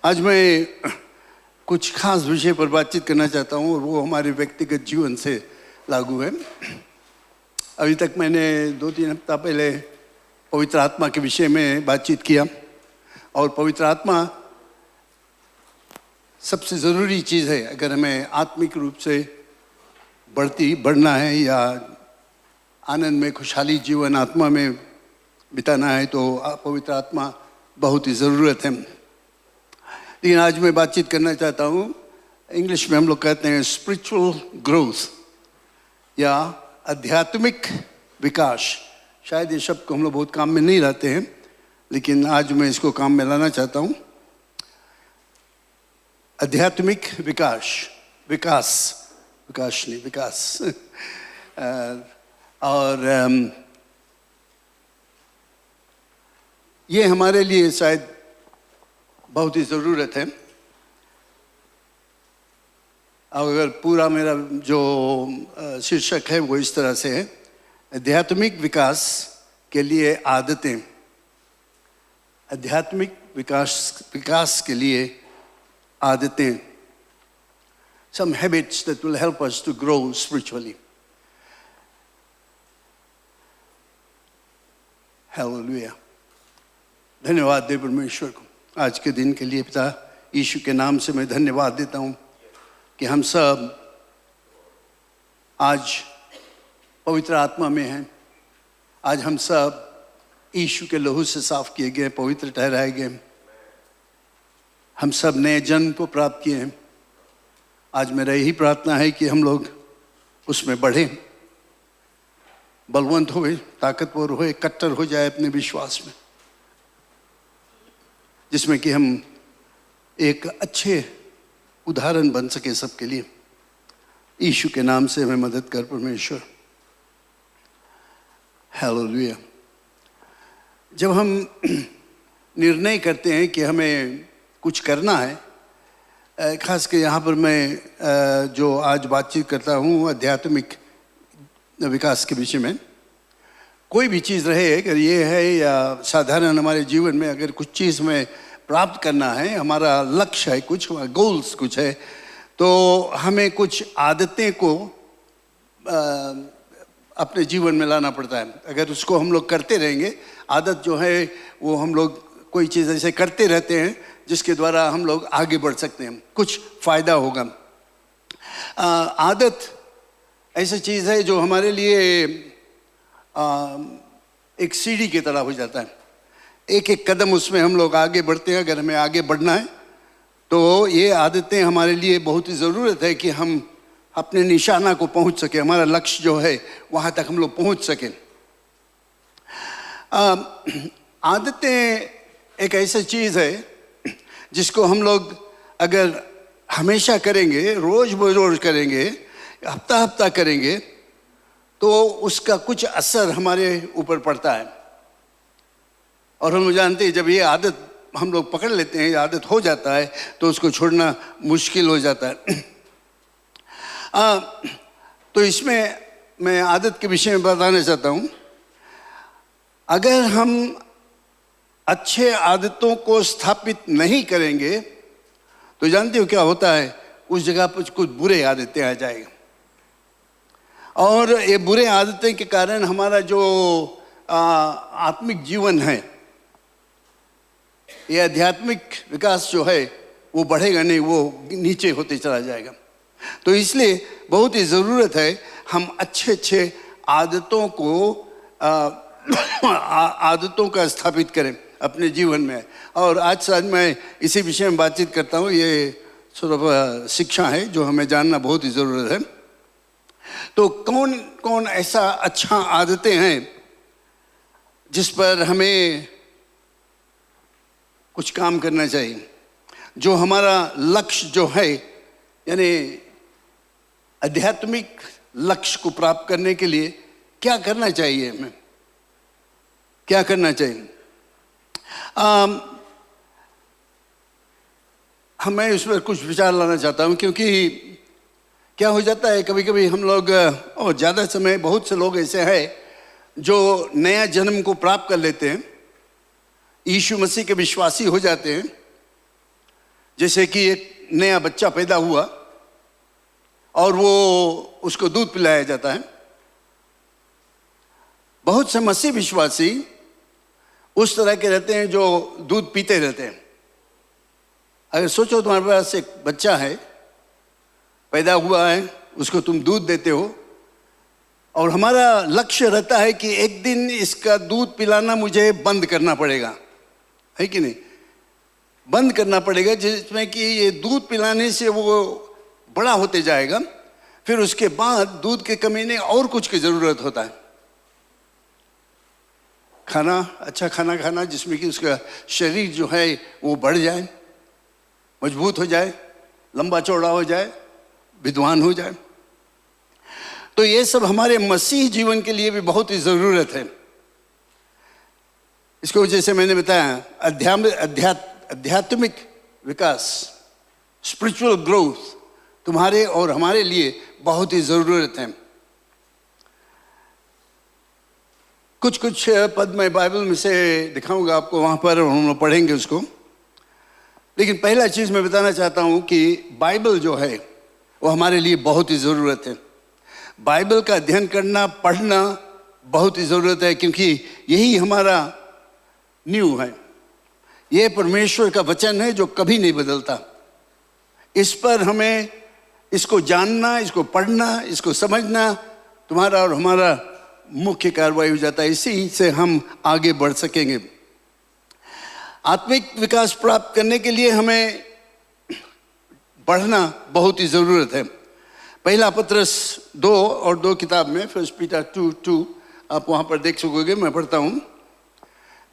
आज मैं कुछ खास विषय पर बातचीत करना चाहता हूँ और वो हमारे व्यक्तिगत जीवन से लागू है। अभी तक मैंने 2-3 हफ्ता पहले पवित्र आत्मा के विषय में बातचीत किया और पवित्र आत्मा सबसे ज़रूरी चीज़ है। अगर हमें आत्मिक रूप से बढ़ना है या आनंद में खुशहाली जीवन आत्मा में बिताना है तो पवित्र आत्मा बहुत ही ज़रूरत है। लेकिन आज मैं बातचीत करना चाहता हूँ, इंग्लिश में हम लोग कहते हैं स्पिरिचुअल ग्रोथ या आध्यात्मिक विकास। शायद ये शब्द को हम लोग बहुत काम में नहीं लाते हैं, लेकिन आज मैं इसको काम में लाना चाहता हूँ। आध्यात्मिक विकास और ये हमारे लिए शायद बहुत ही ज़रूरत है। अगर पूरा मेरा जो शीर्षक है वो इस तरह से है, आध्यात्मिक विकास के लिए आदतें। आध्यात्मिक विकास के लिए आदतें, some habits that will help us to grow spiritually. Hallelujah. धन्यवाद दे परमेश्वर को आज के दिन के लिए। पिता यीशु के नाम से मैं धन्यवाद देता हूँ कि हम सब आज पवित्र आत्मा में हैं। आज हम सब यीशु के लहू से साफ किए गए, पवित्र ठहराए गए। हम सब नए जन्म को प्राप्त किए हैं। आज मेरा यही प्रार्थना है कि हम लोग उसमें बढ़ें, बलवंत होए, ताकतवर होए, कट्टर हो जाए अपने विश्वास में, जिसमें कि हम एक अच्छे उदाहरण बन सके सबके लिए। यीशु के नाम से हमें मदद कर परमेश्वर। हालेलुया। जब हम निर्णय करते हैं कि हमें कुछ करना है, खास कर यहाँ पर मैं जो आज बातचीत करता हूँ आध्यात्मिक विकास के विषय में, कोई भी चीज़ रहे, अगर ये है या साधारण हमारे जीवन में अगर कुछ चीज़ में प्राप्त करना है, हमारा लक्ष्य है, कुछ गोल्स कुछ है, तो हमें कुछ आदतें को अपने जीवन में लाना पड़ता है। अगर उसको हम लोग करते रहेंगे, आदत जो है वो हम लोग कोई चीज़ ऐसे करते रहते हैं जिसके द्वारा हम लोग आगे बढ़ सकते हैं, कुछ फ़ायदा होगा। आदत ऐसी चीज़ है जो हमारे लिए एक सीढ़ी की तरह हो जाता है। एक एक कदम उसमें हम लोग आगे बढ़ते हैं। अगर हमें आगे बढ़ना है तो ये आदतें हमारे लिए बहुत ही ज़रूरत है कि हम अपने निशाना को पहुंच सके, हमारा लक्ष्य जो है वहाँ तक हम लोग पहुंच सकें। आदतें एक ऐसी चीज़ है जिसको हम लोग अगर हमेशा करेंगे, रोज़ बरोज़ करेंगे, हफ्ता हफ्ता करेंगे, तो उसका कुछ असर हमारे ऊपर पड़ता है। और हम जानते हैं जब ये आदत हम लोग पकड़ लेते हैं, ये आदत हो जाता है, तो उसको छोड़ना मुश्किल हो जाता है। तो इसमें मैं आदत के विषय में बताना चाहता हूँ। अगर हम अच्छे आदतों को स्थापित नहीं करेंगे तो जानते हो क्या होता है, उस जगह पर कुछ बुरे आदतें आ जाएगी। और ये बुरे आदतें के कारण हमारा जो आत्मिक जीवन है, ये आध्यात्मिक विकास जो है वो बढ़ेगा नहीं, वो नीचे होते चला जाएगा। तो इसलिए बहुत ही ज़रूरत है हम अच्छे आदतों को आदतों का स्थापित करें अपने जीवन में। और आज मैं इसी विषय में बातचीत करता हूँ। ये शिक्षा है जो हमें जानना बहुत ही ज़रूरत है। तो कौन कौन ऐसा अच्छा आदतें हैं जिस पर हमें कुछ काम करना चाहिए, जो हमारा लक्ष्य जो है, यानी आध्यात्मिक लक्ष्य को प्राप्त करने के लिए क्या करना चाहिए, हमें क्या करना चाहिए। मैं उस पर कुछ विचार लाना चाहता हूँ, क्योंकि क्या हो जाता है कभी कभी हम लोग, और ज़्यादा समय बहुत से लोग ऐसे हैं जो नया जन्म को प्राप्त कर लेते हैं, यीशु मसीह के विश्वासी हो जाते हैं, जैसे कि एक नया बच्चा पैदा हुआ और वो उसको दूध पिलाया जाता है। बहुत से मसीह विश्वासी उस तरह के रहते हैं जो दूध पीते रहते हैं। अगर सोचो तुम्हारे पास एक बच्चा है, पैदा हुआ है, उसको तुम दूध देते हो और हमारा लक्ष्य रहता है कि एक दिन इसका दूध पिलाना मुझे बंद करना पड़ेगा, है कि नहीं? बंद करना पड़ेगा, जिसमें कि ये दूध पिलाने से वो बड़ा होते जाएगा, फिर उसके बाद दूध के कमीने और कुछ की ज़रूरत होता है। खाना, अच्छा खाना खाना जिसमें कि उसका शरीर जो है वो बढ़ जाए, मजबूत हो जाए, लंबा चौड़ा हो जाए, विद्वान हो जाए। तो ये सब हमारे मसीह जीवन के लिए भी बहुत ही ज़रूरत है। इसको जैसे मैंने बताया, आध्यात्मिक विकास, स्पिरिचुअल ग्रोथ तुम्हारे और हमारे लिए बहुत ही ज़रूरत है। कुछ कुछ पद मैं बाइबल में से दिखाऊंगा आपको वहाँ पर, हम लोग पढ़ेंगे उसको। लेकिन पहला चीज़ मैं बताना चाहता हूँ कि बाइबल जो है वो हमारे लिए बहुत ही ज़रूरत है। बाइबल का अध्ययन करना, पढ़ना बहुत ही ज़रूरत है, क्योंकि यही हमारा न्यू है। ये परमेश्वर का वचन है जो कभी नहीं बदलता। इस पर हमें इसको जानना, इसको पढ़ना, इसको समझना तुम्हारा और हमारा मुख्य कार्रवाई हो जाता है। इसी से हम आगे बढ़ सकेंगे। आत्मिक विकास प्राप्त करने के लिए हमें बढ़ना बहुत ही ज़रूरत है। पहला पत्रस 2 किताब में, 1 पीटर 2:2 आप वहाँ पर देख सकोगे। मैं पढ़ता हूँ,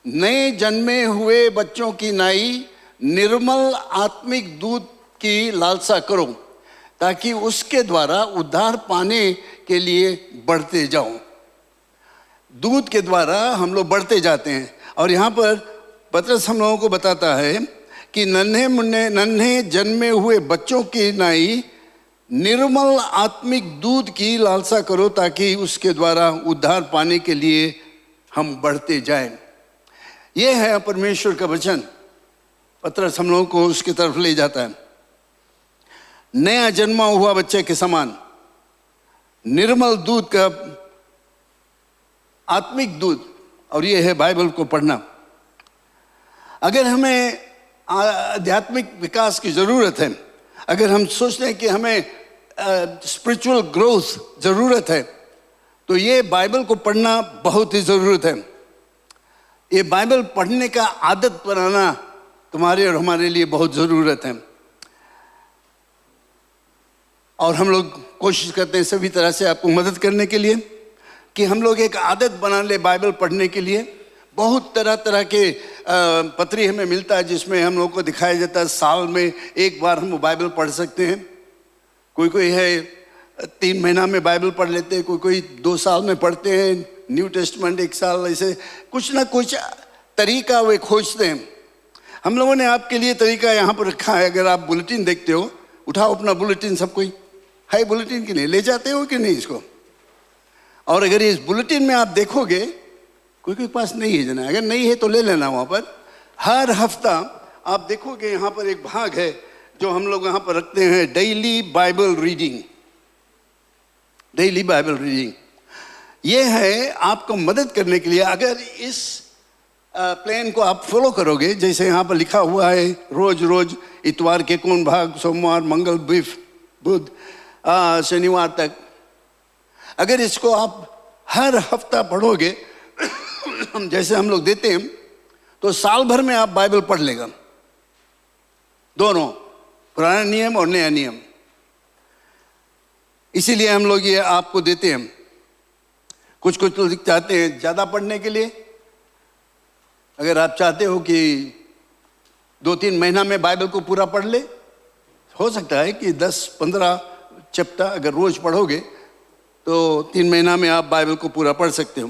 नए जन्मे हुए बच्चों की नाई निर्मल आत्मिक दूध की लालसा करो, ताकि उसके द्वारा उद्धार पाने के लिए बढ़ते जाओ। दूध के द्वारा हम लोग बढ़ते जाते हैं। और यहाँ पर पत्रस हम लोगों को बताता है कि नन्हे जन्मे हुए बच्चों की नाई निर्मल आत्मिक दूध की लालसा करो, ताकि उसके द्वारा उद्धार पाने के लिए हम बढ़ते जाएं। ये है परमेश्वर का वचन। पत्रस हम लोगों को उसकी तरफ ले जाता है। नया जन्मा हुआ बच्चे के समान निर्मल दूध का, आत्मिक दूध, और ये है बाइबल को पढ़ना। अगर हमें आध्यात्मिक विकास की ज़रूरत है, अगर हम सोचते हैं कि हमें स्पिरिचुअल ग्रोथ ज़रूरत है, तो ये बाइबल को पढ़ना बहुत ही ज़रूरत है। ये बाइबल पढ़ने का आदत बनाना तुम्हारे और हमारे लिए बहुत ज़रूरत है। और हम लोग कोशिश करते हैं सभी तरह से आपको मदद करने के लिए कि हम लोग एक आदत बना ले बाइबल पढ़ने के लिए। बहुत तरह तरह के पत्री हमें मिलता है जिसमें हम लोग को दिखाया जाता है साल में एक बार हम बाइबल पढ़ सकते हैं। कोई है 3 महीना में बाइबल पढ़ लेते हैं, कोई 2 साल में पढ़ते हैं, न्यू टेस्टमेंट 1 साल, ऐसे कुछ ना कुछ तरीका वे खोजते हैं। हम लोगों ने आपके लिए तरीका यहाँ पर रखा है। अगर आप बुलेटिन देखते हो, उठाओ अपना बुलेटिन, सब कोई है बुलेटिन कि नहीं, ले जाते हो कि नहीं इसको? और अगर इस बुलेटिन में आप देखोगे, कोई पास नहीं है जना, अगर नहीं है तो ले लेना। वहाँ पर हर हफ्ता आप देखोगे यहाँ पर एक भाग है जो हम लोग यहाँ पर रखते हैं, daily Bible reading. Daily Bible reading ये है आपको मदद करने के लिए। अगर इस प्लान को आप फॉलो करोगे, जैसे यहाँ पर लिखा हुआ है, रोज रोज इतवार के कौन भाग, सोमवार, मंगल, बुध, शनिवार तक, अगर इसको आप हर हफ्ता पढ़ोगे जैसे हम लोग देते हैं, तो साल भर में आप बाइबल पढ़ लेगा। दोनों, पुराना नियम और नया नियम। इसीलिए हम लोग ये आपको देते हैं। कुछ तो चाहते हैं ज़्यादा पढ़ने के लिए। अगर आप चाहते हो कि 2-3 महीना में बाइबल को पूरा पढ़ ले, हो सकता है कि 10-15 चैप्टर अगर रोज पढ़ोगे तो 3 महीना में आप बाइबल को पूरा पढ़ सकते हो।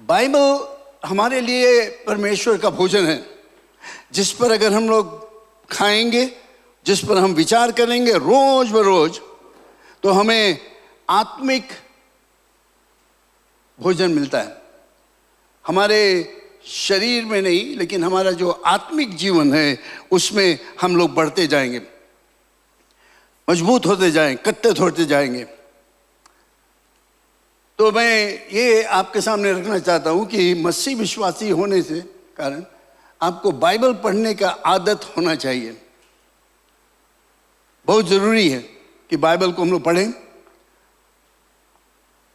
बाइबल हमारे लिए परमेश्वर का भोजन है, जिस पर अगर हम लोग खाएंगे, जिस पर हम विचार करेंगे रोज बरोज, तो हमें आत्मिक भोजन मिलता है। हमारे शरीर में नहीं, लेकिन हमारा जो आत्मिक जीवन है उसमें हम लोग बढ़ते जाएंगे, मजबूत होते जाएंगे, कट्टर होते जाएंगे। तो मैं ये आपके सामने रखना चाहता हूँ कि मसीह विश्वासी होने से कारण आपको बाइबल पढ़ने का आदत होना चाहिए। बहुत ज़रूरी है कि बाइबल को हम लोग पढ़ें,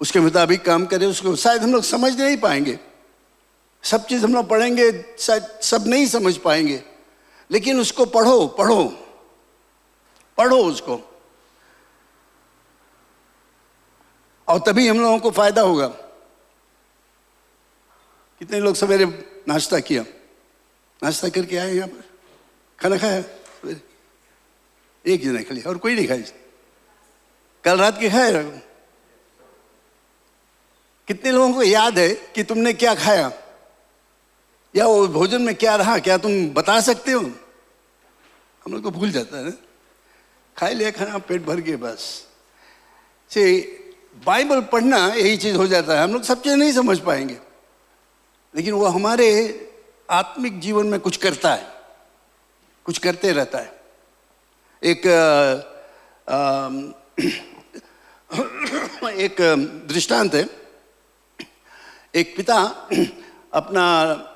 उसके मुताबिक काम करें। उसको शायद हम लोग समझ नहीं पाएंगे, सब चीज़ हम लोग पढ़ेंगे शायद सब नहीं समझ पाएंगे, लेकिन उसको पढ़ो पढ़ो पढ़ो उसको, और तभी हम लोगों को फायदा होगा। कितने लोग सवेरे नाश्ता किया, नाश्ता करके आए यहाँ पर, खाना खाया सवेरे? एक जने खाली, और कोई नहीं खाया? कल रात के खाए? कितने लोगों को याद है कि तुमने क्या खाया या वो भोजन में क्या रहा? क्या तुम बता सकते हो? हम लोग को भूल जाता है ना, खाए लिया खाना, पेट भर के बस से बाइबल पढ़ना यही चीज हो जाता है। हम लोग सब चीज नहीं समझ पाएंगे, लेकिन वो हमारे आत्मिक जीवन में कुछ करता है, कुछ करते रहता है। एक दृष्टांत है। एक पिता अपना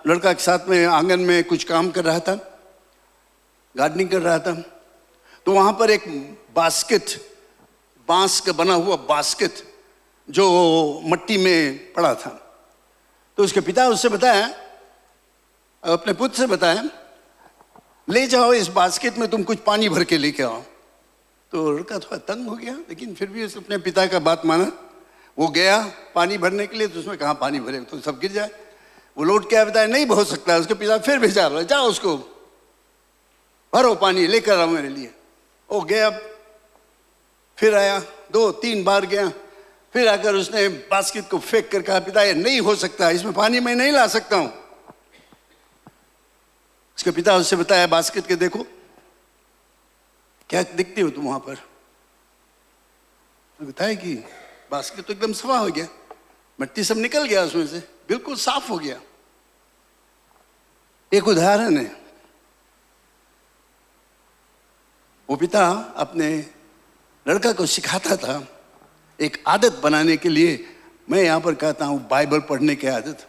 लड़का के साथ में आंगन में कुछ काम कर रहा था, गार्डनिंग कर रहा था। तो वहां पर एक बास्केट, बांस का बना हुआ बास्केट जो मट्टी में पड़ा था। तो उसके पिता उससे बताया, अपने पुत्र से बताया, ले जाओ इस बास्केट में तुम कुछ पानी भर के लेके आओ। तो लड़का थोड़ा तंग हो गया, लेकिन फिर भी उसने अपने पिता का बात माना। वो गया पानी भरने के लिए, तो उसमें कहाँ पानी भरे, तो सब गिर जाए। वो लौट के बताया नहीं हो सकता। उसके पिता फिर भेजा, जाओ उसको भरो पानी लेकर आओ मेरे लिए। वो गया, फिर आया, 2-3 बार गया, फिर आकर उसने बास्केट को फेंक कर कहा, पिता ये नहीं हो सकता, इसमें पानी मैं नहीं ला सकता हूं। उसके पिता उससे बताया बास्केट के देखो क्या दिखती हो तुम वहां पर। बताया कि बास्केट तो एकदम सफा हो गया, मिट्टी सब निकल गया उसमें से, बिल्कुल साफ हो गया। एक उदाहरण है। वो पिता अपने लड़का को सिखाता था एक आदत बनाने के लिए। मैं यहां पर कहता हूं बाइबल पढ़ने की आदत,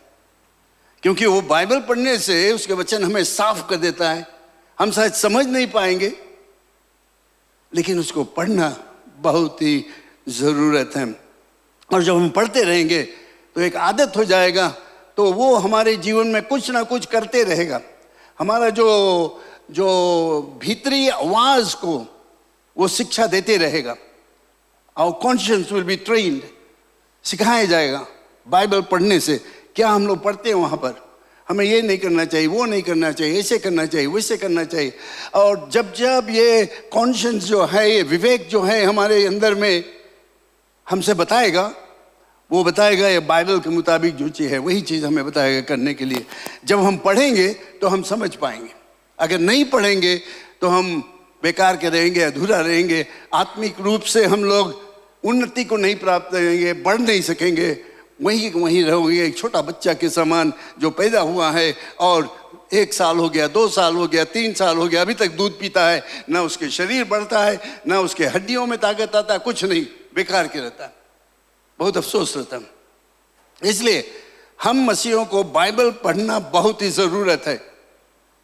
क्योंकि वो बाइबल पढ़ने से उसके वचन हमें साफ कर देता है। हम शायद समझ नहीं पाएंगे, लेकिन उसको पढ़ना बहुत ही जरूरत है। और जब हम पढ़ते रहेंगे तो एक आदत हो जाएगा, तो वो हमारे जीवन में कुछ ना कुछ करते रहेगा। हमारा जो भीतरी आवाज को वो शिक्षा देते रहेगा। Our conscience will be trained, सिखाया जाएगा बाइबल पढ़ने से। क्या हम लोग पढ़ते हैं वहाँ पर, हमें ये नहीं करना चाहिए, वो नहीं करना चाहिए, ऐसे करना चाहिए, वैसे करना चाहिए। और जब जब ये कॉन्शियंस जो है, ये विवेक जो है हमारे अंदर में हमसे बताएगा, वो बताएगा ये बाइबल के मुताबिक जो चीज़ है वही चीज़ हमें बताएगा करने के लिए। जब हम पढ़ेंगे तो हम समझ पाएंगे, अगर नहीं पढ़ेंगे तो हम बेकार के रहेंगे, अधूरा रहेंगे। आत्मिक रूप से हम लोग उन्नति को नहीं प्राप्त करेंगे, बढ़ नहीं सकेंगे, वहीं रहोगे एक छोटा बच्चा के समान जो पैदा हुआ है और 1 साल हो गया, 2 साल हो गया, 3 साल हो गया, अभी तक दूध पीता है, ना उसके शरीर बढ़ता है, ना उसके हड्डियों में ताकत आता है, कुछ नहीं, बेकार के रहता है। बहुत अफसोस रहता है। इसलिए हम मसीहों को बाइबल पढ़ना बहुत ही ज़रूरत है,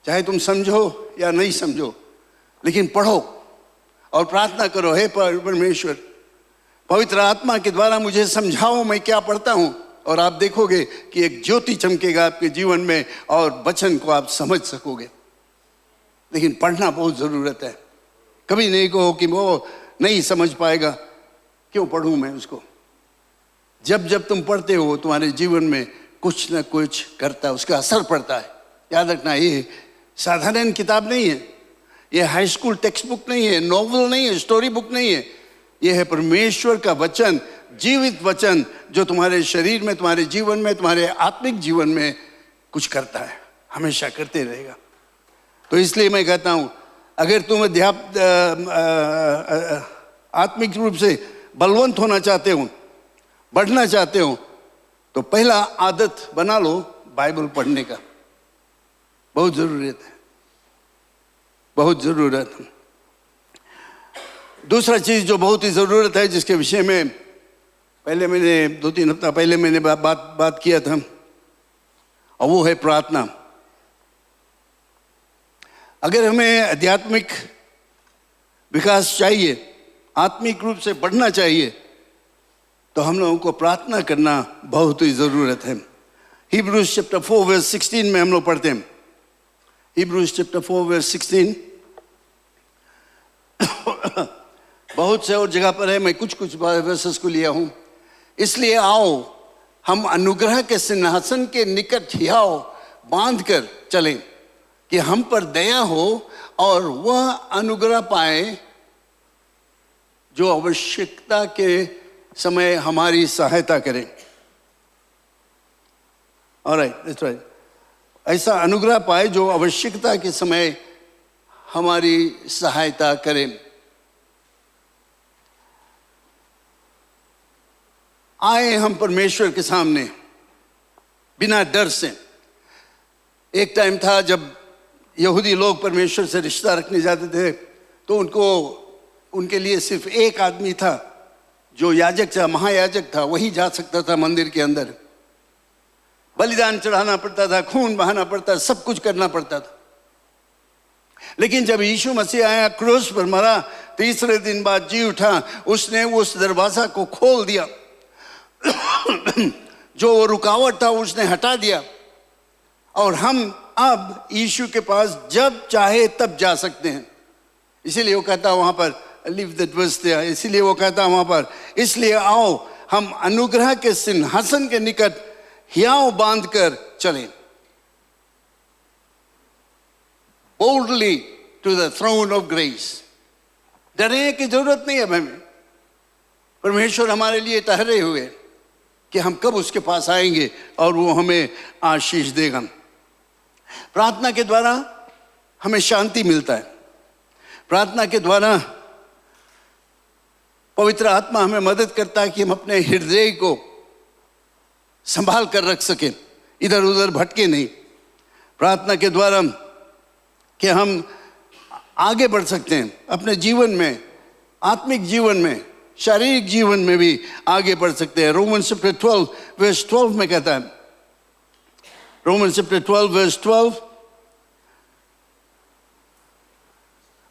चाहे तुम समझो या नहीं समझो, लेकिन पढ़ो और प्रार्थना करो, हे परमेश्वर पवित्र आत्मा के द्वारा मुझे समझाओ मैं क्या पढ़ता हूँ। और आप देखोगे कि एक ज्योति चमकेगा आपके जीवन में और वचन को आप समझ सकोगे। लेकिन पढ़ना बहुत ज़रूरत है। कभी नहीं कहो कि वो नहीं समझ पाएगा, क्यों पढ़ूँ मैं उसको। जब जब तुम पढ़ते हो तुम्हारे जीवन में कुछ ना कुछ करता है, उसका असर पड़ता है। याद रखना, ये साधारण किताब नहीं है, ये हाई स्कूल टेक्स्ट बुक नहीं है, नॉवल नहीं है, स्टोरी बुक नहीं है। ये है परमेश्वर का वचन, जीवित वचन जो तुम्हारे शरीर में, तुम्हारे जीवन में, तुम्हारे आत्मिक जीवन में कुछ करता है, हमेशा करते रहेगा। तो इसलिए मैं कहता हूँ, अगर तुम आत्मिक रूप से बलवंत होना चाहते हो, बढ़ना चाहते हो, तो पहला आदत बना लो बाइबल पढ़ने का। बहुत ज़रूरत है, बहुत ज़रूरत है। दूसरा चीज़ जो बहुत ही ज़रूरत है, जिसके विषय में पहले मैंने 2-3 हफ्ता पहले मैंने बात किया था, और वो है प्रार्थना। अगर हमें आध्यात्मिक विकास चाहिए, आत्मिक रूप से बढ़ना चाहिए, तो हम लोगों को प्रार्थना करना बहुत ही ज़रूरत है। Hebrews chapter 4 verse 16 में हम लोग पढ़ते हैं। Hebrews chapter 4 verse 16 बहुत से और जगह पर है, मैं कुछ वर्सेस को लिया हूँ। इसलिए आओ हम अनुग्रह के सिंहासन के निकट हियाव बांध कर चलें कि हम पर दया हो और वह अनुग्रह पाए जो आवश्यकता के समय हमारी सहायता करें। Alright, that's right. ऐसा अनुग्रह पाए जो आवश्यकता के समय हमारी सहायता करें। आए हम परमेश्वर के सामने बिना डर से। एक टाइम था जब यहूदी लोग परमेश्वर से रिश्ता रखने जाते थे, तो उनके लिए सिर्फ एक आदमी था जो याजक था, महायाजक था, वही जा सकता था मंदिर के अंदर। बलिदान चढ़ाना पड़ता था, खून बहाना पड़ता था, सब कुछ करना पड़ता था। लेकिन जब यीशु मसीह आया, क्रूस पर मरा, तीसरे दिन बाद जी उठा, उसने उस दरवाजा को खोल दिया। जो वो रुकावट था उसने हटा दिया, और हम अब यीशु के पास जब चाहे तब जा सकते हैं। इसीलिए वो कहता वहां पर, लीव दैट वर्स देयर, इसीलिए वो कहता वहां पर, इसलिए आओ हम अनुग्रह के सिंहासन के निकट हियाव बांध कर चलें, boldly to the throne of grace. डरने की जरूरत नहीं है हमें। परमेश्वर हमारे लिए ठहरे हुए कि हम कब उसके पास आएंगे और वो हमें आशीष देगा। प्रार्थना के द्वारा हमें शांति मिलता है। प्रार्थना के द्वारा पवित्र आत्मा हमें मदद करता है कि हम अपने हृदय को संभाल कर रख सकें, इधर उधर भटके नहीं। प्रार्थना के द्वारा कि हम आगे बढ़ सकते हैं अपने जीवन में, आत्मिक जीवन में, शारीरिक जीवन में भी आगे बढ़ सकते हैं। रोमन्स चैप्टर 12 वर्स 12 में कहता है, रोमन्स चैप्टर 12 वर्स 12,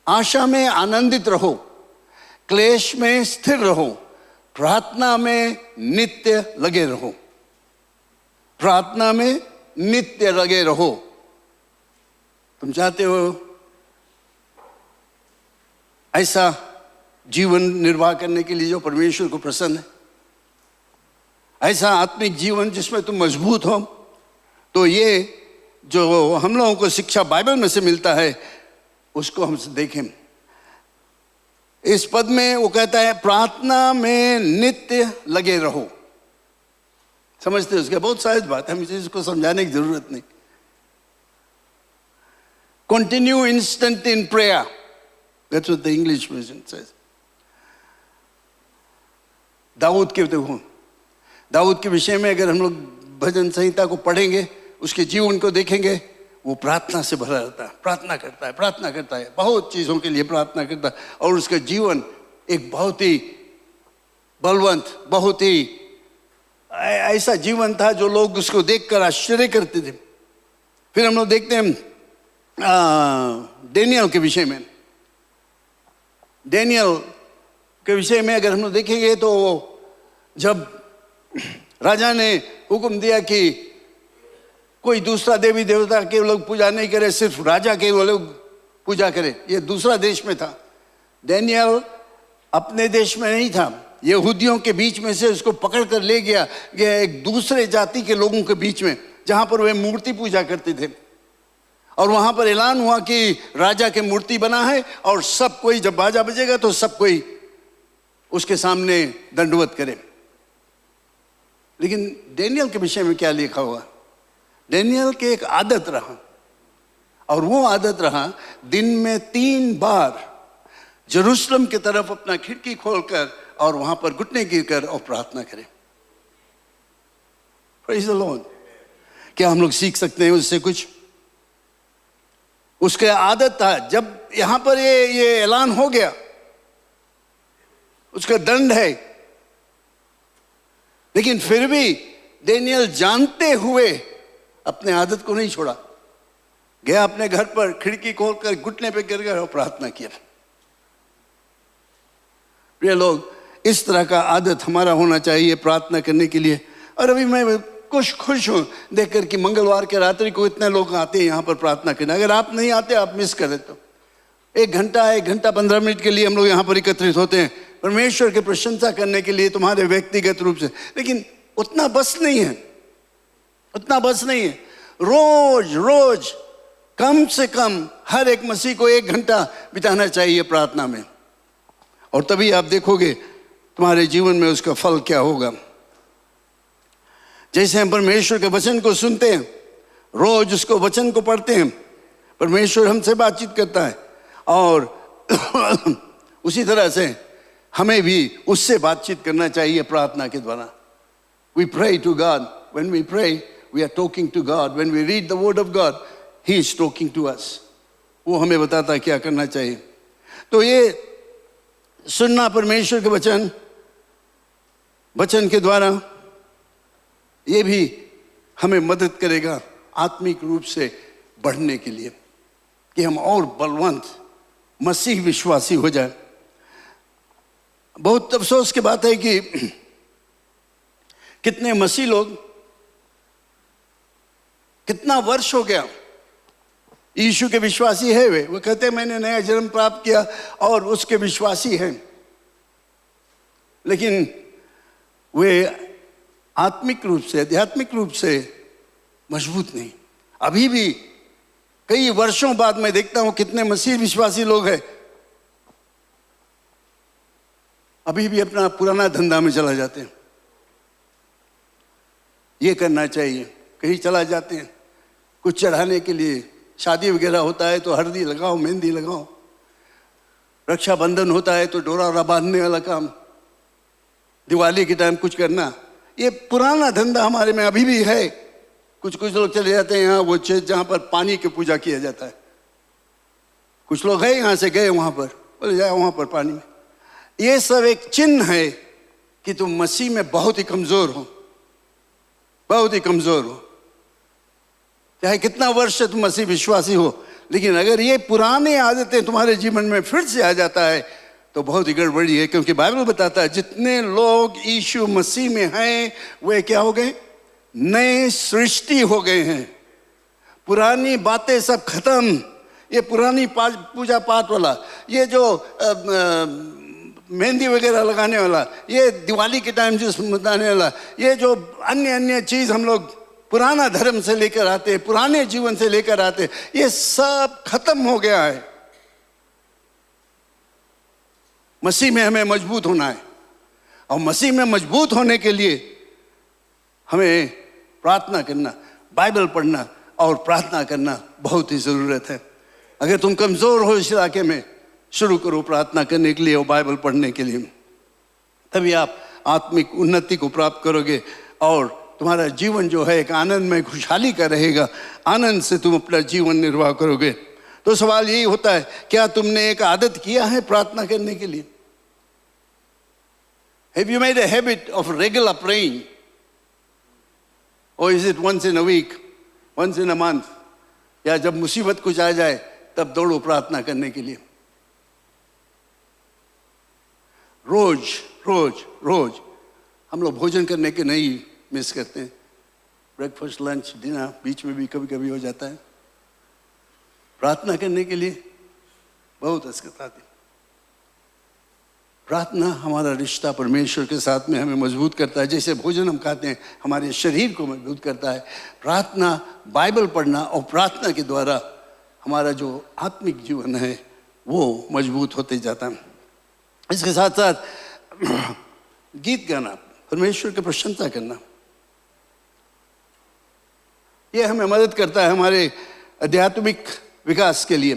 आशा में आनंदित रहो, क्लेश में स्थिर रहो, प्रार्थना में नित्य लगे रहो। प्रार्थना में नित्य लगे रहो। तुम चाहते हो ऐसा जीवन निर्वाह करने के लिए जो परमेश्वर को प्रसन्न है, ऐसा आत्मिक जीवन जिसमें तुम मजबूत हो, तो ये जो हम लोगों को शिक्षा बाइबल में से मिलता है उसको हम देखें। इस पद में वो कहता है प्रार्थना में नित्य लगे रहो। समझते हो? उसके बहुत सहज बात है, मुझे इसको समझाने की जरूरत नहीं। Continue instant in prayer, that's what the English version says. दाऊद के देखो, दाऊद के विषय में अगर हम लोग भजन संहिता को पढ़ेंगे, उसके जीवन को देखेंगे, वो प्रार्थना से भरा रहता है, प्रार्थना करता है, प्रार्थना करता है, बहुत चीज़ों के लिए प्रार्थना करता है। और उसका जीवन एक बहुत ही बलवंत, बहुत ही ऐसा जीवन था जो लोग उसको देखकर आश्चर्य करते थे। फिर हम लोग देखते हैं डेनियल के विषय में। डेनियल के विषय में अगर हम लोग देखेंगे तो जब राजा ने हुक्म दिया कि कोई दूसरा देवी देवता के लोग पूजा नहीं करे, सिर्फ राजा के वो लोग पूजा करे, ये दूसरा देश में था। डेनियल अपने देश में नहीं था, यहूदियों के बीच में से उसको पकड़ कर ले गया एक दूसरे जाति के लोगों के बीच में, जहां पर वे मूर्ति पूजा करते थे। और वहां पर ऐलान हुआ कि राजा के मूर्ति बना है और सब कोई, जब बाजा बजेगा तो सब कोई उसके सामने दंडवत करे। लेकिन डेनियल के विषय में क्या लिखा हुआ? डेनियल के एक आदत रहा, और वो आदत रहा दिन में 3 बार जेरूशलेम की तरफ अपना खिड़की खोलकर और वहां पर घुटने गिरकर और प्रार्थना करें। Praise the Lord. क्या हम लोग सीख सकते हैं उससे कुछ? उसके आदत था, जब यहां पर ये ऐलान हो गया उसका दंड है, लेकिन फिर भी डेनियल जानते हुए अपने आदत को नहीं छोड़ा, गया अपने घर पर खिड़की खोलकर घुटने पे गिर गया और प्रार्थना किया। प्रिय लोग, इस तरह का आदत हमारा होना चाहिए प्रार्थना करने के लिए। और अभी मैं कुछ खुश हूं देखकर कि मंगलवार के रात्रि को इतने लोग आते हैं यहाँ पर प्रार्थना करने। अगर आप नहीं आते, आप मिस कर देते हो। 1 घंटा 15 मिनट के लिए हम लोग यहाँ पर एकत्रित होते हैं परमेश्वर की प्रशंसा करने के लिए, तुम्हारे व्यक्तिगत रूप से। लेकिन उतना बस नहीं है, उतना बस नहीं है। रोज रोज कम से कम हर एक मसीह को 1 घंटा बिताना चाहिए प्रार्थना में, और तभी आप देखोगे तुम्हारे जीवन में उसका फल क्या होगा। जैसे हम परमेश्वर के वचन को सुनते हैं, रोज उसको वचन को पढ़ते हैं, परमेश्वर हमसे बातचीत करता है, और उसी तरह से हमें भी उससे बातचीत करना चाहिए प्रार्थना के द्वारा। We pray to God. When we pray, we are talking to God. When we read the word of God, He is talking to us. वो हमें बताता है क्या करना चाहिए। तो ये सुनना परमेश्वर के वचन के द्वारा, ये भी हमें मदद करेगा आत्मिक रूप से बढ़ने के लिए, कि हम और बलवंत मसीह विश्वासी हो जाए। बहुत अफसोस की बात है कि कितने मसीह लोग, कितना वर्ष हो गया यीशु के विश्वासी है, वो कहते हैं मैंने नया जन्म प्राप्त किया और उसके विश्वासी हैं, लेकिन वे आत्मिक रूप से, आध्यात्मिक रूप से मजबूत नहीं। अभी भी कई वर्षों बाद मैं देखता हूं कितने मसीह विश्वासी लोग हैं अभी भी अपना पुराना धंधा में चला जाते हैं। ये करना चाहिए। कहीं चला जाते हैं कुछ चढ़ाने के लिए, शादी वगैरह होता है तो हल्दी लगाओ, मेहंदी लगाओ, रक्षाबंधन होता है तो डोरा बांधने वाला काम, दिवाली के टाइम कुछ करना, ये पुराना धंधा हमारे में अभी भी है। कुछ लोग चले जाते हैं यहाँ वो जहाँ पर पानी की पूजा किया जाता है, कुछ लोग हैं यहाँ से गए वहाँ पर, बोले जाओ वहाँ पर पानी में। ये सब एक चिन्ह है कि तुम मसीह में बहुत ही कमजोर हो, बहुत ही कमजोर हो। चाहे कितना वर्ष से तुम मसीह विश्वासी हो, लेकिन अगर ये पुराने आदतें तुम्हारे जीवन में फिर से आ जाता है तो बहुत ही गड़बड़ी है। क्योंकि बाइबल बताता है जितने लोग यीशु मसीह में हैं वे क्या हो गए, नए सृष्टि हो गए हैं। पुरानी बातें सब खत्म। ये पुरानी पूजा पाठ वाला, ये जो मेहंदी वगैरह लगाने वाला, ये दिवाली के टाइम जो मनाने वाला, ये जो अन्य चीज हम लोग पुराना धर्म से लेकर आते हैं, पुराने जीवन से लेकर आते हैं, ये सब खत्म हो गया है। मसीह में हमें मजबूत होना है, और मसीह में मजबूत होने के लिए हमें प्रार्थना करना, बाइबल पढ़ना और प्रार्थना करना बहुत ही ज़रूरत है। अगर तुम कमज़ोर हो इस इलाके में, शुरू करो प्रार्थना करने के लिए और बाइबल पढ़ने के लिए, तभी आप आत्मिक उन्नति को प्राप्त करोगे और तुम्हारा जीवन जो है एक आनंद में खुशहाली का रहेगा। आनंद से तुम अपना जीवन निर्वाह करोगे। तो सवाल यही होता है, क्या तुमने एक आदत किया है प्रार्थना करने के लिए? Have you made a habit of regular praying? Or is it once in a week, once in a month? या जब मुसीबत कुछ आ जाए तब दौड़ो प्रार्थना करने के लिए? रोज रोज रोज हम लोग भोजन करने के नहीं मिस करते हैं। ब्रेकफास्ट, लंच, डिनर बीच में भी कभी कभी हो जाता है। प्रार्थना करने के लिए बहुत असकत आती। प्रार्थना हमारा रिश्ता परमेश्वर के साथ में हमें मजबूत करता है। जैसे भोजन हम खाते हैं हमारे शरीर को मजबूत करता है, प्रार्थना, बाइबल पढ़ना और प्रार्थना के द्वारा हमारा जो आत्मिक जीवन है वो मजबूत होते जाता है। इसके साथ साथ गीत गाना, परमेश्वर की प्रशंसा करना, ये हमें मदद करता है हमारे आध्यात्मिक विकास के लिए।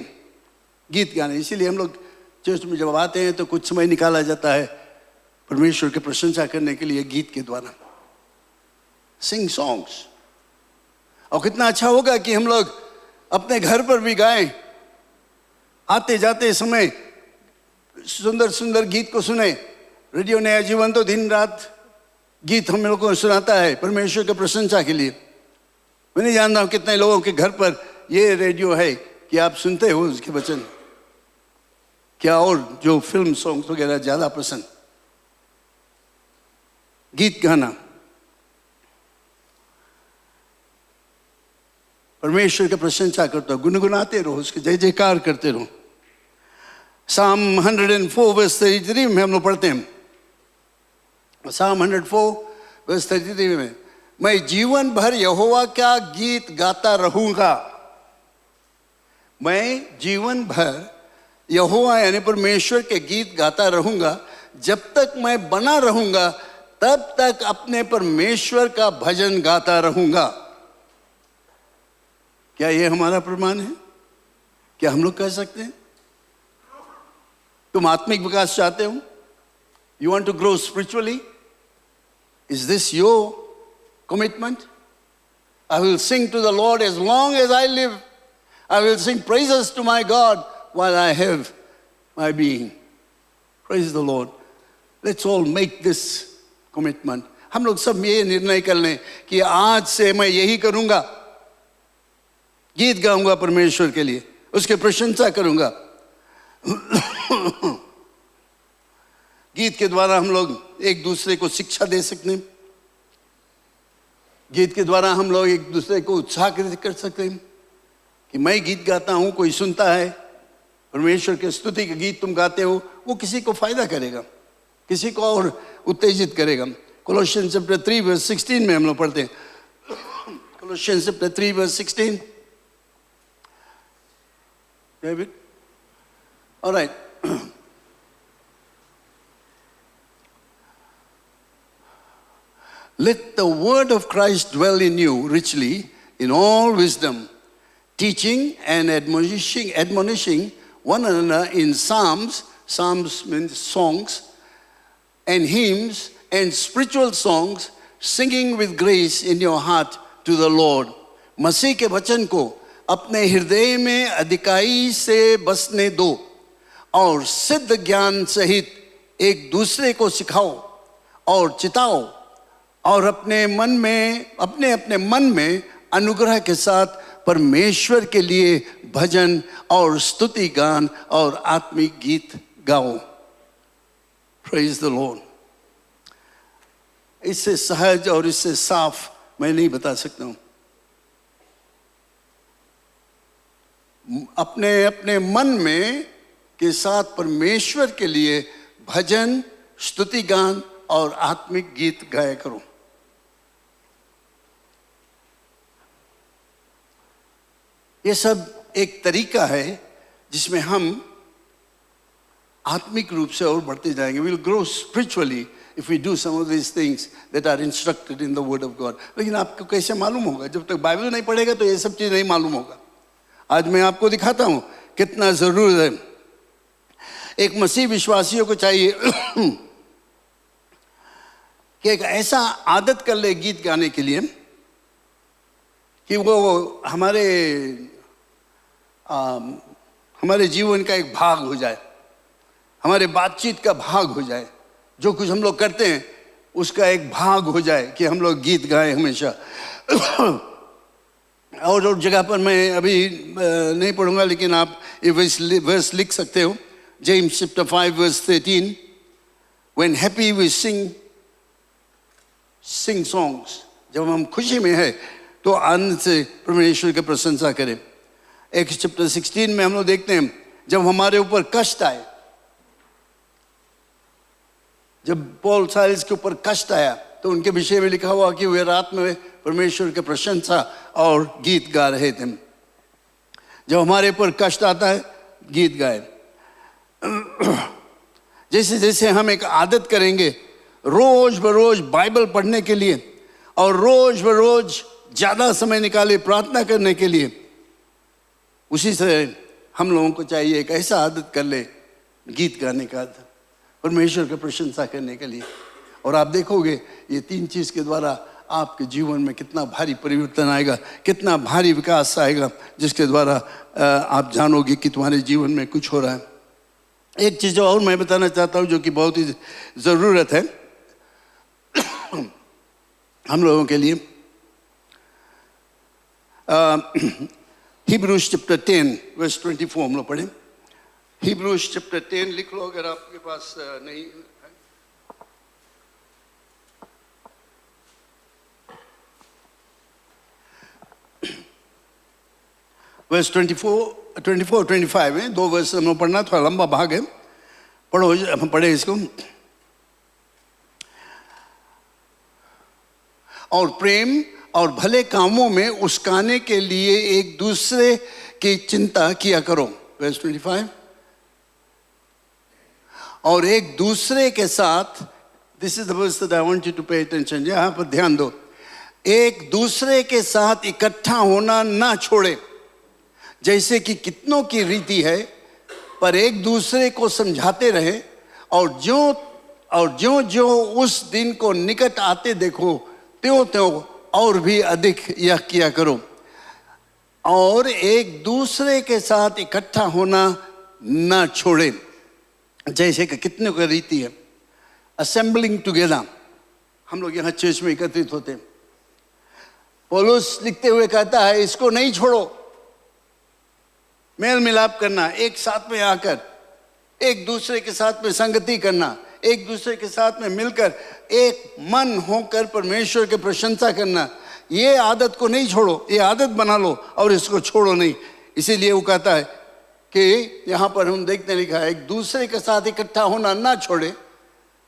गीत गाने, इसीलिए हम लोग चर्च में जब आते हैं तो कुछ समय निकाला जाता है परमेश्वर की प्रशंसा करने के लिए गीत के द्वारा। Sing songs. और कितना अच्छा होगा कि हम लोग अपने घर पर भी गाएं आते जाते समय सुंदर सुंदर गीत को सुने। रेडियो नया जीवन तो दिन रात गीत हम लोगों को सुनाता है परमेश्वर की प्रशंसा के लिए। मैं नहीं जानता हूँ कितने लोगों के घर पर ये रेडियो है कि आप सुनते हो उसके वचन, क्या और जो फिल्म सॉन्ग्स वगैरह ज्यादा पसंद। गीत गाना परमेश्वर की प्रशंसा करते हो, गुनगुनाते रहो, उसके जय जयकार करते रहो। Psalm 104 verse 33 में हम लोग पढ़ते हैं, Psalm 104 verse 33 में, मैं जीवन भर यहोवा का गीत गाता रहूंगा। मैं जीवन भर यहोवा यानी परमेश्वर के गीत गाता रहूंगा। जब तक मैं बना रहूंगा तब तक अपने परमेश्वर का भजन गाता रहूंगा। क्या ये हमारा प्रमाण है? क्या हम लोग कह सकते हैं? तुम आत्मिक विकास चाहते हो? You want to grow spiritually? Is this your commitment? I will sing to the Lord as long as I live. I will sing praises to my God while I have my being. Praise the Lord. Let's all make this commitment. हम लोग सब ये निर्णय कर लें कि आज से मैं यही करूंगा, गीत गाऊंगा परमेश्वर के लिए, उसकी प्रशंसा करूंगा। गीत के द्वारा हम लोग एक दूसरे को शिक्षा दे सकते हैं। गीत के द्वारा हम लोग एक दूसरे को उत्साहित कर सकते हैं कि मैं गीत गाता हूं, कोई सुनता है, परमेश्वर के स्तुति के गीत तुम गाते हो, वो किसी को फायदा करेगा, किसी को और उत्तेजित करेगा। कोलोसियंस चैप्टर 3 वर्स 16 में हम लोग पढ़ते हैं, कोलोसियंस chapter 3 verse 16। David? All right. Let the word of Christ dwell in you richly in all wisdom, teaching and admonishing one another in psalms means songs, and hymns and spiritual songs, singing with grace in your heart to the Lord. मसीह के वचन को अपने हृदय में अधिकाई से बसने दो और सिद्ध ज्ञान सहित एक दूसरे को सिखाओ और चिताओ, और अपने अपने मन में अनुग्रह के साथ परमेश्वर के लिए भजन और स्तुति गान और आत्मिक गीत गाओ। Praise the Lord. इससे सहज और इससे साफ मैं नहीं बता सकता हूं। अपने अपने मन में के साथ परमेश्वर के लिए भजन, स्तुति गान और आत्मिक गीत गाया करो। ये सब एक तरीका है जिसमें हम आत्मिक रूप से और बढ़ते जाएंगे। We'll grow spiritually if we do some of these things that are instructed in the Word of God. लेकिन आपको कैसे मालूम होगा? जब तक बाइबल नहीं पढ़ेगा तो ये सब चीज़ नहीं मालूम होगा। आज मैं आपको दिखाता हूँ कितना ज़रूर है। एक मसीह विश्वासियों को चाहिए कि एक ऐसा आदत कर ले गीत गाने के लिए कि वो हमारे जीवन का एक भाग हो जाए, हमारे बातचीत का भाग हो जाए। जो कुछ हम लोग करते हैं उसका एक भाग हो जाए कि हम लोग गीत गाएं हमेशा। और जगह पर मैं अभी नहीं पढ़ूंगा, लेकिन आप ये वर्स लिख सकते हो। James chapter 5 verse 13, when happy we sing songs, जब हम खुशी में है तो आनंद से परमेश्वर की प्रशंसा करें। एक्स चैप्टर 16 में हम लोग देखते हैं जब हमारे ऊपर कष्ट आए, जब पॉल साइलस के ऊपर कष्ट आया तो उनके विषय में लिखा हुआ कि वे रात में परमेश्वर की प्रशंसा और गीत गा रहे थे। जब हमारे ऊपर कष्ट आता है गीत गाए। जैसे जैसे हम एक आदत करेंगे रोज बरोज बाइबल पढ़ने के लिए और रोज बरोज ज्यादा समय निकाले प्रार्थना करने के लिए, उसी से हम लोगों को चाहिए एक ऐसा आदत कर ले गीत गाने का, परमेश्वर की प्रशंसा करने के लिए। और आप देखोगे ये तीन चीज के द्वारा आपके जीवन में कितना भारी परिवर्तन आएगा, कितना भारी विकास आएगा, जिसके द्वारा आप जानोगे कि तुम्हारे जीवन में कुछ हो रहा है। एक चीज़ और मैं बताना चाहता हूँ जो कि बहुत ही ज़रूरत है हम लोगों के लिए। Hebrews chapter 10 verse 24 हम लोग पढ़ें। Hebrews chapter 10 लिख लो अगर आपके पास नहीं है। verse 24-25 है, 2 वर्ष हम लोग पढ़ना, थोड़ा लंबा भाग है, पढ़ो, हम पढ़े इसको। और प्रेम और भले कामों में उस्काने के लिए एक दूसरे की चिंता किया करो। verse 25। और एक दूसरे के साथ, this is the verse that I want you to pay attention, यहाँ पर ध्यान दो, एक दूसरे के साथ इकट्ठा होना ना छोड़े जैसे कि कितनों की रीति है, पर एक दूसरे को समझाते रहे, और ज्यों ज्यों उस दिन को निकट आते देखो त्यों त्यों और भी अधिक यह किया करो। और एक दूसरे के साथ इकट्ठा होना ना छोड़े जैसे कि कितनों की रीति है। असेंबलिंग टुगेदर, हम लोग यहाँ चर्च में एकत्रित होते हैं। पौलुस लिखते हुए कहता है इसको नहीं छोड़ो, मेल मिलाप करना, एक साथ में आकर एक दूसरे के साथ में संगति करना, एक दूसरे के साथ में मिलकर एक मन होकर परमेश्वर की प्रशंसा करना, ये आदत को नहीं छोड़ो, ये आदत बना लो और इसको छोड़ो नहीं। इसीलिए वो कहता है कि यहाँ पर हम देखते लिखा है एक दूसरे के साथ इकट्ठा होना ना छोड़े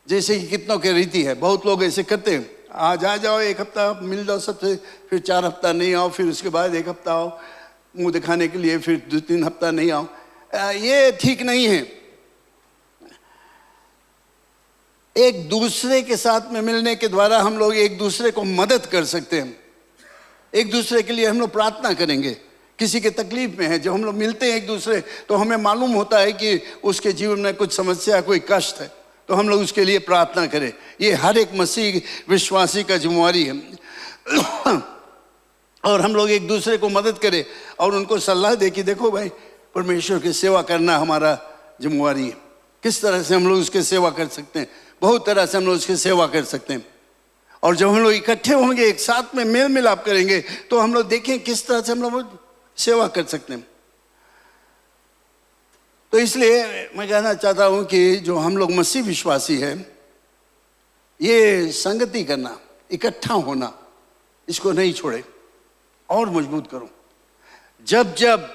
जैसे कि कितनों की रीति है। बहुत लोग ऐसे करते हैं, आज आ जाओ, एक हफ्ता मिल जाओ सबसे, फिर 4 हफ्ता नहीं आओ, फिर उसके बाद 1 हफ्ता आओ मुंह दिखाने के लिए, फिर 2-3 हफ्ता नहीं आओ। ये ठीक नहीं है। एक दूसरे के साथ में मिलने के द्वारा हम लोग एक दूसरे को मदद कर सकते हैं। एक दूसरे के लिए हम लोग प्रार्थना करेंगे, किसी के तकलीफ में है, जब हम लोग मिलते हैं एक दूसरे तो हमें मालूम होता है कि उसके जीवन में कुछ समस्या, कोई कष्ट है, तो हम लोग उसके लिए प्रार्थना करें। ये हर एक मसीह विश्वासी का जिम्मेवारी है। और हम लोग एक दूसरे को मदद करें और उनको सलाह दे कि देखो भाई, परमेश्वर की सेवा करना हमारा जिम्मेवारी है। किस तरह से हम लोग उसकी सेवा कर सकते हैं, बहुत तरह से हम लोग उसकी सेवा कर सकते हैं। और जब हम लोग इकट्ठे होंगे, एक साथ में मेल मिलाप करेंगे, तो हम लोग देखें किस तरह से हम लोग सेवा कर सकते हैं। तो इसलिए मैं कहना चाहता हूं कि जो हम लोग मसीह विश्वासी हैं, ये संगति करना, इकट्ठा होना, इसको नहीं छोड़े और मजबूत करो। जब जब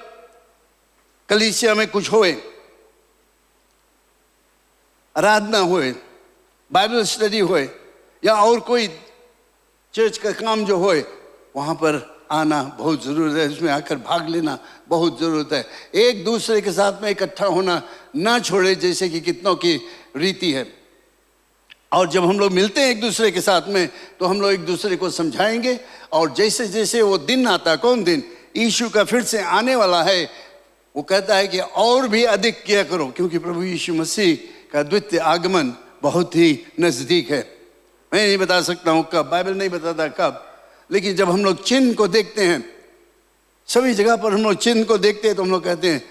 कलीसिया में कुछ होए, आराधना होए, बाइबल स्टडी होए या और कोई चर्च का काम जो होए, वहाँ पर आना बहुत ज़रूरत है, उसमें आकर भाग लेना बहुत ज़रूरत है। एक दूसरे के साथ में इकट्ठा होना ना छोड़े जैसे कि कितनों की रीति है। और जब हम लोग मिलते हैं एक दूसरे के साथ में, तो हम लोग एक दूसरे को समझाएंगे, और जैसे जैसे वो दिन आता, कौन दिन, यीशु का फिर से आने वाला है, वो कहता है कि और भी अधिक किया करो, क्योंकि प्रभु यीशु मसीह का द्वितीय आगमन बहुत ही नज़दीक है। मैं नहीं बता सकता हूँ कब, बाइबल नहीं बताता कब, लेकिन जब हम लोग चिन्ह को देखते हैं, सभी जगह पर हम लोग चिन्ह को देखते हैं, तो हम लोग कहते हैं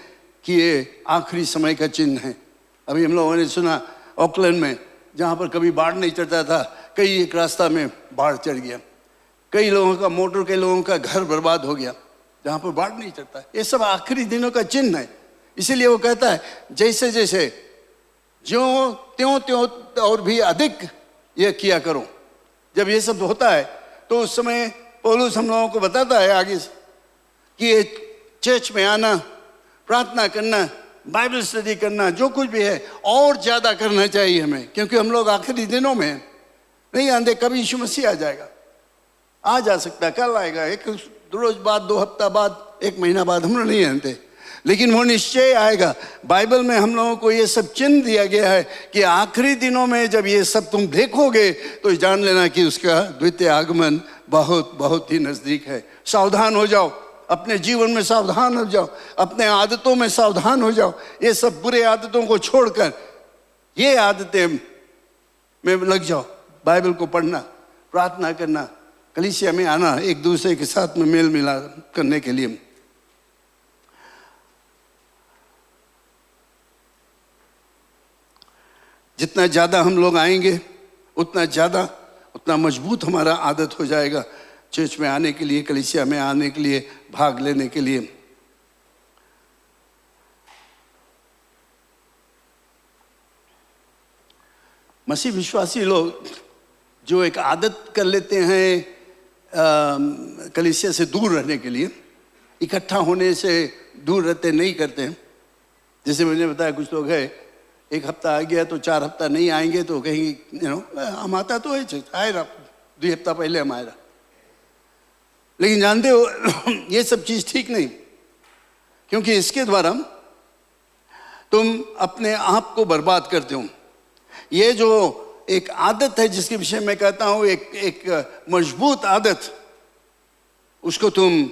कि ये आखिरी समय का चिन्ह है। अभी हम लोगों ने सुना ऑकलैंड में, जहाँ पर कभी बाढ़ नहीं चढ़ता था, कई एक रास्ता में बाढ़ चढ़ गया, कई लोगों का, मोटर के लोगों का घर बर्बाद हो गया, जहाँ पर बाढ़ नहीं चढ़ता। ये सब आखिरी दिनों का चिन्ह है। इसीलिए वो कहता है जैसे जैसे ज्यों त्यों त्यों और भी अधिक यह किया करो। जब ये सब होता है तो उस समय पौलुस हम लोगों को बताता है आगे से कि ये चर्च में आना, प्रार्थना करना, बाइबल स्टडी करना, जो कुछ भी है और ज़्यादा करना चाहिए हमें, क्योंकि हम लोग आखिरी दिनों में हैं। नहीं आंदे, कभी यीशु मसीह आ जाएगा, आ जा सकता है, कल आएगा, 1 रोज बाद, 2 हफ्ता बाद, 1 महीना बाद, हम लोग नहीं जानते, लेकिन वो निश्चय आएगा। बाइबल में हम लोगों को ये सब चिन्ह दिया गया है कि आखिरी दिनों में जब ये सब तुम देखोगे तो जान लेना कि उसका द्वितीय आगमन बहुत बहुत ही नज़दीक है। सावधान हो जाओ, अपने जीवन में सावधान हो जाओ, अपने आदतों में सावधान हो जाओ। ये सब बुरे आदतों को छोड़कर ये आदतें में लग जाओ। बाइबल को पढ़ना, प्रार्थना करना, कलीसिया में आना, एक दूसरे के साथ में मेल मिलाप करने के लिए। जितना ज़्यादा हम लोग आएंगे उतना मजबूत हमारा आदत हो जाएगा चर्च में आने के लिए, कलीसिया में आने के लिए, भाग लेने के लिए। मसीह विश्वासी लोग जो एक आदत कर लेते हैं कलीसिया से दूर रहने के लिए, इकट्ठा होने से दूर रहते नहीं करते हैं। जैसे मैंने बताया, कुछ लोग हैं एक हफ्ता आ गया तो 4 हफ्ता नहीं आएंगे तो कहेंगे हम आता तो है, आए रहा 2 हफ्ता पहले हम आए रहा। लेकिन जानते हो ये सब चीज़ ठीक नहीं, क्योंकि इसके द्वारा तुम अपने आप को बर्बाद करते हो। ये जो एक आदत है जिसके विषय में कहता हूँ, एक मजबूत आदत, उसको तुम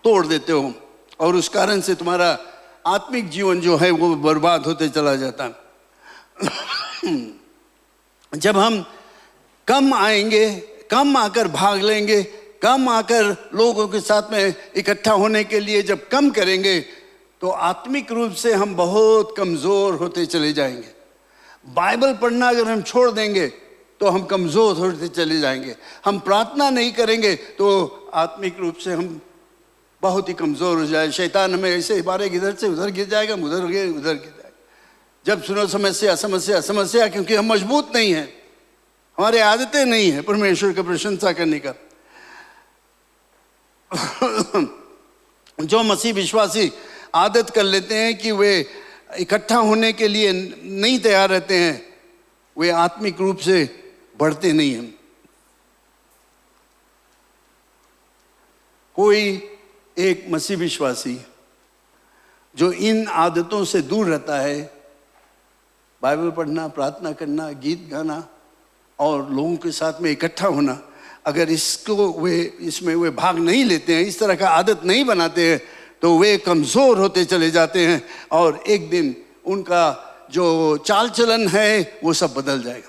तोड़ देते हो और उस कारण से तुम्हारा आत्मिक जीवन जो है वो बर्बाद होते चला जाता है। जब हम कम आएंगे, कम आकर भाग लेंगे, कम आकर लोगों के साथ में इकट्ठा होने के लिए जब कम करेंगे, तो आत्मिक रूप से हम बहुत कमज़ोर होते चले जाएंगे। बाइबल पढ़ना अगर हम छोड़ देंगे तो हम कमज़ोर होते चले जाएंगे। हम प्रार्थना नहीं करेंगे तो आत्मिक रूप से हम बहुत ही कमज़ोर हो जाए। शैतान हमें ऐसे मारेगा, इधर से उधर गिर जाएगा, उधर गिर जाएगा। जब सुनो समस्या समस्या समस्या, क्योंकि हम मजबूत नहीं हैं, हमारी आदतें नहीं है परमेश्वर की प्रशंसा करने का। जो मसीह विश्वासी आदत कर लेते हैं कि वे इकट्ठा होने के लिए नहीं तैयार रहते हैं, वे आत्मिक रूप से बढ़ते नहीं हैं। कोई एक मसीह विश्वासी जो इन आदतों से दूर रहता है, बाइबल पढ़ना, प्रार्थना करना, गीत गाना और लोगों के साथ में इकट्ठा होना, अगर इसमें वे भाग नहीं लेते हैं, इस तरह का आदत नहीं बनाते हैं, तो वे कमज़ोर होते चले जाते हैं और एक दिन उनका जो चाल चलन है वो सब बदल जाएगा,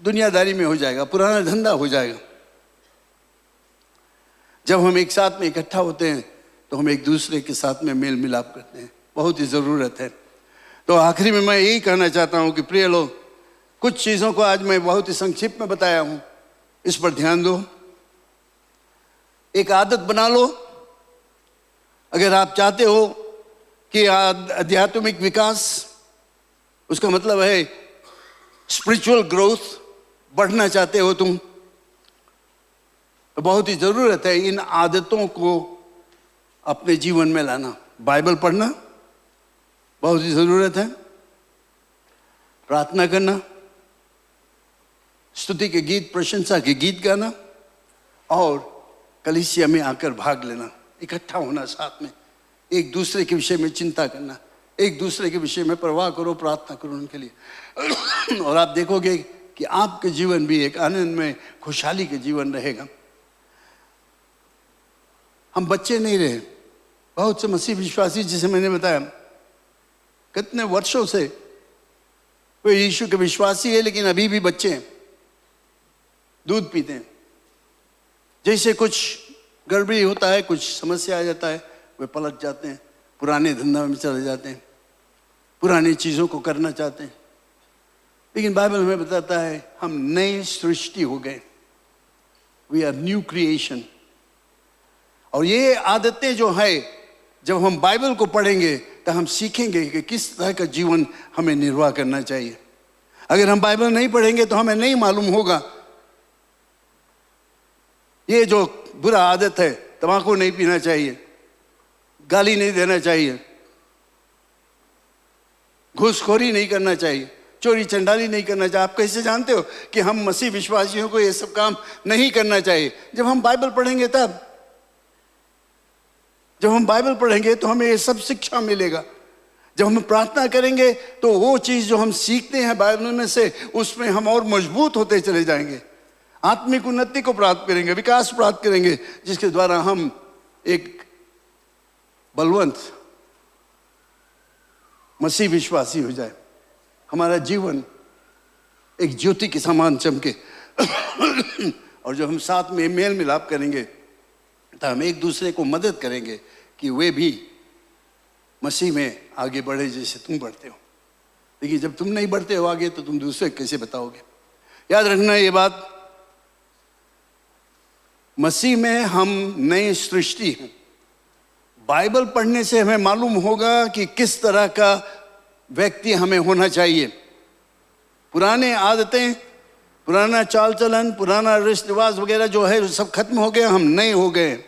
दुनियादारी में हो जाएगा, पुराना धंधा हो जाएगा। जब हम एक साथ में इकट्ठा होते हैं तो हम एक दूसरे के साथ में मेल मिलाप करते हैं, बहुत ही ज़रूरत है। तो आखिरी में मैं यही कहना चाहता हूँ कि प्रिय लोग, कुछ चीज़ों को आज मैं बहुत ही संक्षिप्त में बताया हूँ, इस पर ध्यान दो। एक आदत बना लो। अगर आप चाहते हो कि आध्यात्मिक विकास, उसका मतलब है स्पिरिचुअल ग्रोथ, बढ़ना चाहते हो तुम, तो बहुत ही ज़रूरत है इन आदतों को अपने जीवन में लाना। बाइबल पढ़ना बहुत ही ज़रूरत है, प्रार्थना करना, स्तुति के गीत, प्रशंसा के गीत गाना और कलीसिया में आकर भाग लेना, इकट्ठा होना, साथ में एक दूसरे के विषय में चिंता करना, एक दूसरे के विषय में परवाह करो, प्रार्थना करो उनके लिए। और आप देखोगे कि आपके जीवन भी एक आनंद में, खुशहाली के जीवन रहेगा। हम बच्चे नहीं रहे। बहुत से मसीह विश्वासी, जिसे मैंने बताया, कितने वर्षों से वे यीशु के विश्वासी है, लेकिन अभी भी बच्चे हैं, दूध पीते हैं। जैसे कुछ गड़बड़ी होता है, कुछ समस्या आ जाता है, वे पलट जाते हैं, पुराने धंधा में चले जाते हैं, पुरानी चीज़ों को करना चाहते हैं। लेकिन बाइबल हमें बताता है हम नए सृष्टि हो गए, वी आर न्यू क्रिएशन। और ये आदतें जो है, जब हम बाइबल को पढ़ेंगे तो हम सीखेंगे कि किस तरह का जीवन हमें निर्वाह करना चाहिए। अगर हम बाइबल नहीं पढ़ेंगे तो हमें नहीं मालूम होगा। ये जो बुरा आदत है, तंबाकू नहीं पीना चाहिए, गाली नहीं देना चाहिए, घूसखोरी नहीं करना चाहिए, चोरी चंडाली नहीं करना चाहिए। आप कैसे जानते हो कि हम मसीह विश्वासियों को ये सब काम नहीं करना चाहिए? जब हम बाइबल पढ़ेंगे तब। जब हम बाइबल पढ़ेंगे तो हमें ये सब शिक्षा मिलेगा। जब हम प्रार्थना करेंगे तो वो चीज़ जो हम सीखते हैं बाइबल में से, उसमें हम और मजबूत होते चले जाएंगे, आत्मिक उन्नति को प्राप्त करेंगे, विकास प्राप्त करेंगे, जिसके द्वारा हम एक बलवंत मसीह विश्वासी हो जाए, हमारा जीवन एक ज्योति के समान चमके। और जब हम साथ में मेल मिलाप करेंगे तो हम एक दूसरे को मदद करेंगे कि वे भी मसीह में आगे बढ़े जैसे तुम बढ़ते हो। लेकिन जब तुम नहीं बढ़ते हो आगे तो तुम दूसरे कैसे बताओगे? याद रखना ये बात, मसीह में हम नई सृष्टि हैं। बाइबल पढ़ने से हमें मालूम होगा कि किस तरह का व्यक्ति हमें होना चाहिए। पुराने आदतें, पुराना चाल चलन, पुराना रिश्ते रिवाज वगैरह जो है सब खत्म हो गया, हम नए हो गए।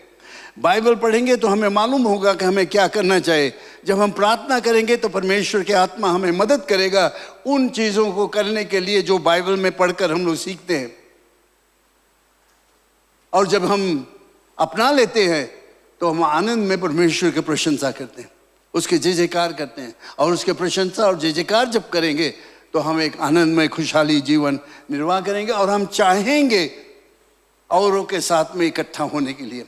बाइबल पढ़ेंगे तो हमें मालूम होगा कि हमें क्या करना चाहिए। जब हम प्रार्थना करेंगे तो परमेश्वर की आत्मा हमें मदद करेगा उन चीज़ों को करने के लिए जो बाइबल में पढ़कर हम लोग सीखते हैं। और जब हम अपना लेते हैं तो हम आनंद में परमेश्वर की प्रशंसा करते हैं, उसके जय जयकार करते हैं। और उसके प्रशंसा और जय जयकार जब करेंगे तो हम एक आनंदमय खुशहाली जीवन निर्वाह करेंगे। और हम चाहेंगे औरों के साथ में इकट्ठा होने के लिए,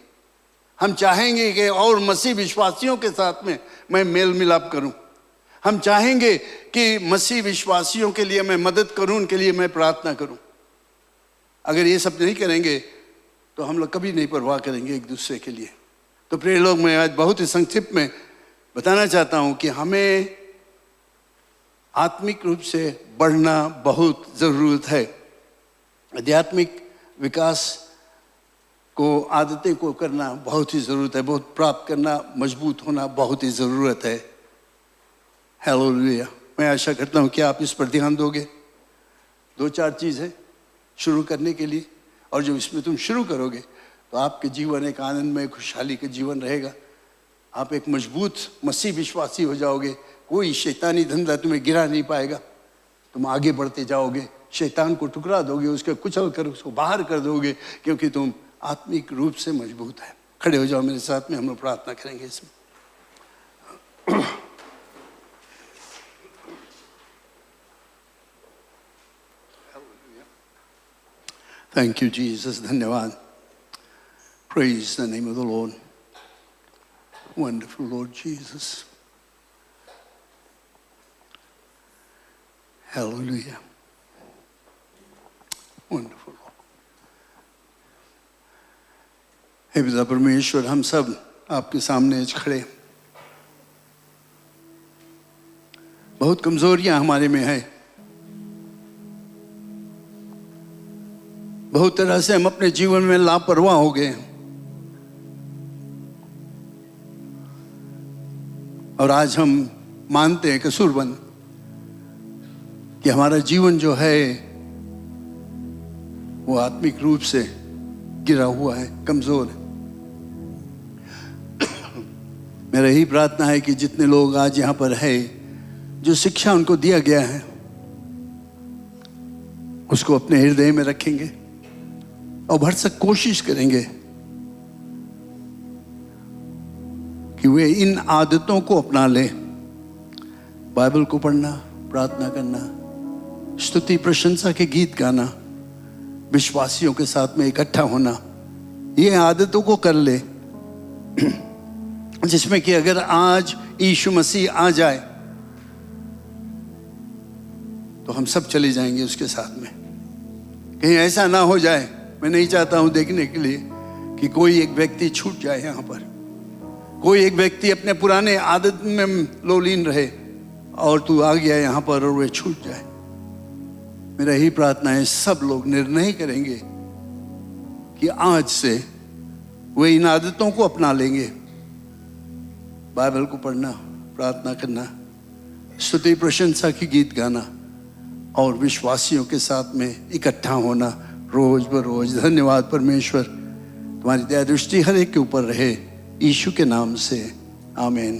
हम चाहेंगे कि और मसीह विश्वासियों के साथ में मैं मेल मिलाप करूं। हम चाहेंगे कि मसीह विश्वासियों के लिए मैं मदद करूं, उनके लिए मैं प्रार्थना करूं। अगर ये सब नहीं करेंगे तो हम लोग कभी नहीं परवाह करेंगे एक दूसरे के लिए। तो प्रिय लोग, मैं आज बहुत ही संक्षिप्त में बताना चाहता हूं कि हमें आत्मिक रूप से बढ़ना बहुत ज़रूरत है। आध्यात्मिक विकास को, आदतें को करना बहुत ही ज़रूरत है। बहुत प्राप्त करना, मजबूत होना बहुत ही ज़रूरत है। हालेलुया। मैं आशा करता हूं कि आप इस पर ध्यान दोगे। 2-4 चीज़ है शुरू करने के लिए, और जब इसमें तुम शुरू करोगे तो आपके जीवन एक आनंदमय खुशहाली का जीवन रहेगा। आप एक मजबूत मसीह विश्वासी हो जाओगे। कोई शैतानी धंधा तुम्हें गिरा नहीं पाएगा। तुम आगे बढ़ते जाओगे, शैतान को टुकरा दोगे, उसके कुचल कर उसको बाहर कर दोगे, क्योंकि तुम आत्मिक रूप से मजबूत है। खड़े हो जाओ मेरे साथ में, हम लोग प्रार्थना करेंगे इसमें। थैंक यू जीसस, धन्यवाद। Praise the name of the Lord. Wonderful Lord Jesus, hallelujah, wonderful. हे पिता परमेश्वर, हम सब आपके सामने आज खड़े, बहुत कमजोरियां हमारे में है। बहुत तरह से हम अपने जीवन में लापरवाह हो गए और आज हम मानते हैं कसूरबंद कि हमारा जीवन जो है वो आत्मिक रूप से गिरा हुआ है, कमजोर है। मेरा यही प्रार्थना है कि जितने लोग आज यहाँ पर है, जो शिक्षा उनको दिया गया है उसको अपने हृदय में रखेंगे और भरसक कोशिश करेंगे कि वे इन आदतों को अपना ले। बाइबल को पढ़ना, प्रार्थना करना, स्तुति प्रशंसा के गीत गाना, विश्वासियों के साथ में इकट्ठा होना, ये आदतों को कर ले, जिसमें कि अगर आज यीशु मसीह आ जाए तो हम सब चले जाएंगे उसके साथ में। कहीं ऐसा ना हो जाए, मैं नहीं चाहता हूं देखने के लिए कि कोई एक व्यक्ति छूट जाए यहाँ पर, कोई एक व्यक्ति अपने पुराने आदत में लोलीन रहे और तू आ गया यहाँ पर और वह छूट जाए। मेरा यही प्रार्थना है, सब लोग निर्णय करेंगे कि आज से वे इन आदतों को अपना लेंगे। बाइबल को पढ़ना, प्रार्थना करना, स्तुति प्रशंसा की गीत गाना और विश्वासियों के साथ में इकट्ठा होना रोज बरोज। धन्यवाद परमेश्वर, तुम्हारी दया दृष्टि हर एक के ऊपर रहे, यीशु के नाम से, आमीन।